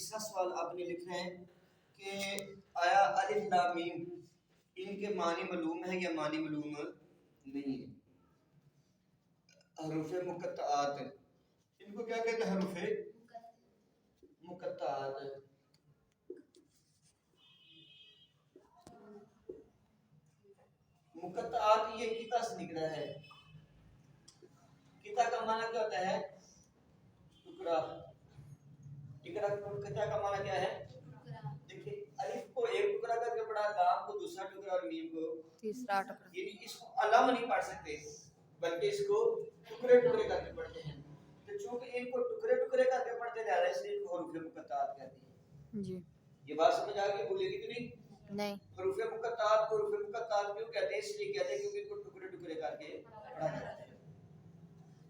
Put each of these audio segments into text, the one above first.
تیسرا سوال آپ نے لکھنا ہے کہ آیا الف لام میم ان کے معنی معلوم ہے یا معنی معلوم نہیں ہے؟ حروف مقطعات ان کو کیا کہتے ہیں؟ حروف مقطعات. مقطعات یہ کتا سے نکلا ہے. کتا کا معنی کیا ہوتا ہے؟ ٹکڑا. کتا کا معنی کیا ہے؟ دیکھیے الف کو ایک ٹکڑا کر کے پڑھا، لام کو دوسرا ٹکڑا اور میم کو تیسرا ٹکڑا. یعنی اس کو علم نہیں پڑھ سکتے بلکہ اس کو ٹکڑے ٹکڑے کر کے پڑھتے ہیں. تو چونکہ ان کو ٹکڑے ٹکڑے کر کے پڑھتے جا رہے ہیں اس لیے ان کو حروف مقطعات کہتے ہیں. جی یہ بات سمجھ آ گئی؟ بھولے گی تو نہیں؟ نہیں. حروف مقطعات کو حروف مقطعات کیوں کہتے ہیں؟ اس لیے کہتے ہیں کیونکہ ان کو ٹکڑے ٹکڑے کر کے پڑھا جاتا ہے.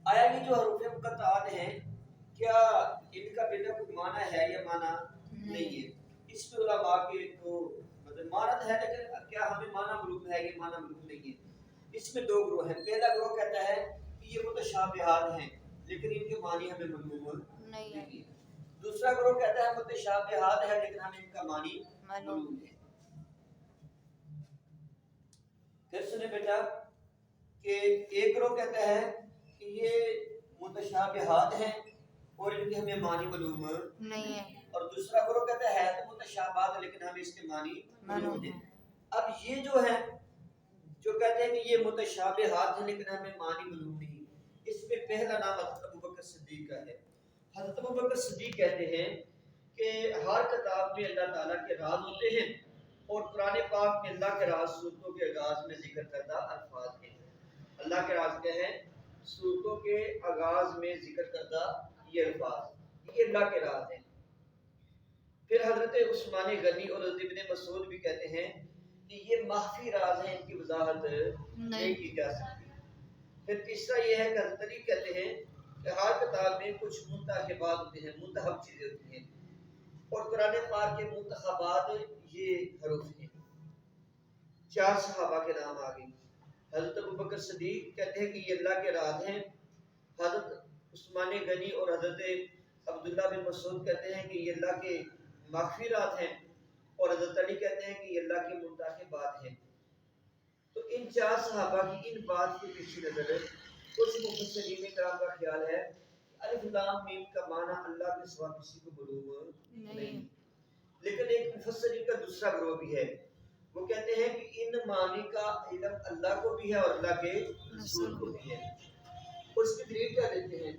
آیا یہ جو حروف مقطعات ہیں کیا ان کا بیٹا کوئی معنی ہے یا معنی نہیں ہے؟ اس پہ علماء کے تو مطلب معنی ہے لیکن کیا ہمیں معنی معلوم ہے یہ معنی معلوم نہیں ہے. اس میں دو گروہ ہیں. پہلا گروہ کہتا ہے کہ یہ متشابہات ہیں لیکن ان کے معنی ہمیں معلوم نہیں ہے. دوسرا گروہ کہتا ہے متشابہات ہے لیکن ہمیں ان کا معنی معلوم ہے. پھر سنیں بیٹا کہ ایک گروہ کہتا ہے کہ یہ متشابہات ہیں اور ان کے ہمیں معنی معلوم نہیں ہے. اور دوسرا گروہ کہتا ہے تو متشابہات لیکن ہمیں اس کے معنی معلوم ہے. اب یہ جو ہے جو کہتے ہیں کہ یہ متشابہات ہیں لیکن ہمیں معنی معلوم نہیں، اس میں پہلا نام حضرت ابوبکر صدیق کا ہے. حضرت ابوبکر صدیق کہتے ہیں کہ ہر کتاب میں اللہ تعالیٰ کے راز ہوتے ہیں اور قرآن پاک میں اللہ کے راز صورتوں کے آغاز میں ذکر کردہ الفاظ ہیں. اللہ کے راز کیا ہے؟ صورتوں کے آغاز میں ذکر کردہ یہ الفاظ، یہ اللہ کے راز ہیں. پھر حضرت عثمان غنی اور حضرت ابن مسعود بھی کہتے ہیں کہ یہ مخفی راز ہیں، ان کی وضاحت نہیں کی جا سکتی. پھر تیسرا یہ ہے کہ حضرت علی کہتے ہیں کہ ہر کتاب میں کچھ منتخبات ہوتے ہیں، منتخب چیزیں ہوتی ہیں اور قرآن پاک کے منتخبات یہ حروف ہیں. 4 صحابہ کے نام آگئے. حضرت ابوبکر صدیق کہتے ہیں کہ یہ اللہ کے راز ہیں. حضرت عثمان غنی اور حضرت عبداللہ بن مسعود کہتے ہیں کہ یہ اللہ کے مخفی راز ہیں اور حضرت علی کہتے ہیں کہ یہ اللہ کے منتخبات ہیں. تو ان 4 صحابہ کی ان بات کے پیش نظر کچھ مفسرین کرام کا خیال ہے کہ الف لام میم کا معنی اللہ کے سوا کسی کو معلوم نہیں. لیکن ایک مفسرین کا دوسرا گروہ بھی ہے، وہ کہتے ہیں کہ ان معنی کا علم اللہ کو بھی ہے اور اللہ کے رسول کو بھی ہے. اس کی دلیل کیا دیتے ہیں؟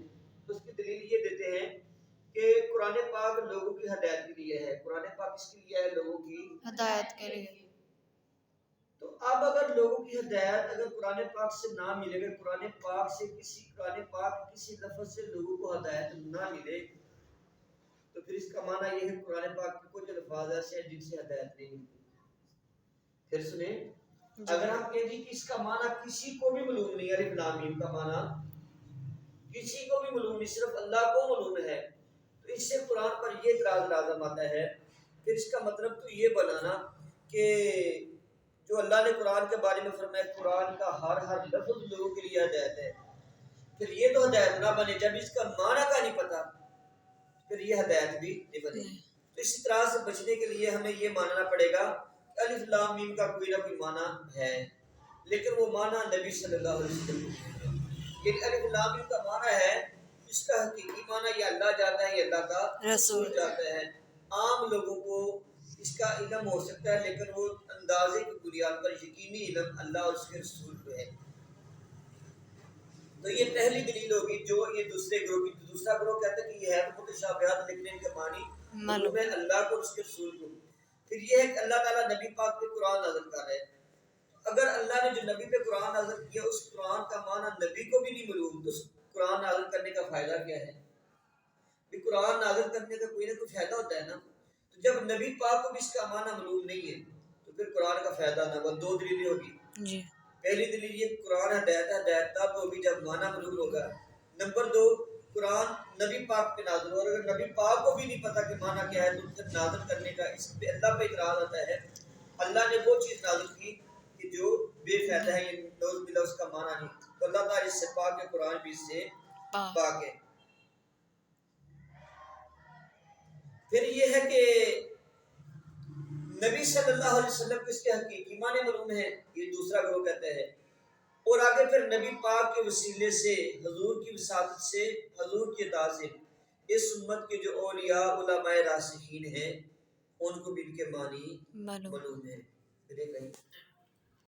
اس کی دلیل یہ دیتے ہیں کہ قرآن پاک لوگوں کی ہدایت کے لیے ہے. قرآن پاک کس کے لیے ہے؟ لوگوں کی ہدایت کے لیے. تو اب اگر لوگوں کی ہدایت اگر قرآن پاک سے نہ ملے، اگر قرآن پاک کسی لفظ سے لوگوں کو ہدایت نہ ملے تو پھر اس کا معنی یہ ہے قرآن پاک کے کچھ الفاظ ایسے ہیں جن سے ہدایت نہیں ملتی. پھر سنیں، اگر ہم کہیں کہ اس کا معنی کسی کو بھی معلوم نہیں، الف لام میم کا معنی کسی کو بھی معلوم نہیں، صرف اللہ کو معلوم ہے، تو اس سے قرآن پر یہ اعتراض لازم آتا ہے. پھر اس کا مطلب تو یہ بنانا کہ جو اللہ نے قرآن کے بارے میں فرمایا قرآن کا ہر لفظ لوگوں کے لیے ہدایت ہے، پھر یہ تو ہدایت نہ بنے. جب اس کا معنی کا نہیں پتا پھر یہ ہدایت بھی نہیں بنے. تو اسی طرح سے بچنے کے لیے ہمیں یہ ماننا پڑے گا کہ الف لام میم کا کوئی نہ کوئی معنی ہے لیکن وہ معنی نبی صلی اللہ علیہ وسلم کو ہے. یہ الف لام میم کا معنی ہے، اس کا حقیقی معنی یہ اللہ جاتا ہے، یہ اللہ کا رسول جاتا ہے. عام لوگوں کو اس کا علم ہو سکتا ہے لیکن وہ اندازے کی بنیاد پر یقینی علم اللہ اور اس کے رسول کو ہے. تو یہ پہلی دلیل ہوگی جو یہ دوسرے گروہ کی. دوسرا گروہ کہتا ہے کہ یہ ہے متشابہات لیکن ان کے معنی معلوم ہے اللہ کو اور اس کے رسول کو. پھر یہ ہے کہ اللہ تعالیٰ نبی پاک پہ قرآن نازل کر رہے ہیں. اگر اللہ نے جو نبی پہ قرآن نازل کیا اس قرآن کا معنی نبی کو بھی نہیں معلوم تو قرآن نازل کرنے کا فائدہ کیا ہے؟ کہ قرآن نازل کرنے کا کوئی نہ کوئی فائدہ ہوتا ہے نا. تو جب نبی پاک کو بھی اس کا معنی معلوم نہیں ہے تو پھر قرآن کا فائدہ نہ ہوا. 2 دلیلیں ہوگی جی. پہلی دلیل یہ قرآن ہدایت تب ہوگی جب معنی معلوم ہوگا. نمبر 2 قرآن نبی پاک پہ نازل ہو، اور اگر نبی پاک کو بھی نہیں پتا کہ معنی کیا ہے تو پھر نازل کرنے کا اس پہ اللہ پہ اعتراض آتا ہے. اللہ نے وہ چیز نازل کی کہ جو بے فائدہ ہے، یہ نوز بلا اس کا معنی نہیں. تو اللہ تعالیٰ اس سے پاک ہے، قرآن بھی اس سے پاک ہے. پھر یہ ہے کہ نبی صلی اللہ علیہ وسلم کو اس کے حقیقی معنی معلوم ہے، یہ دوسرا گروہ کہتا ہے، اور آگے پھر نبی پاک کے وسیلے سے، حضور کی وساطت سے، حضور کی اطاعت سے اس امت کے جو اولیاء علماء راسخین ہیں ان کو بھی ان کے معنی معلوم معلوم ہے۔ پھر ایک ہے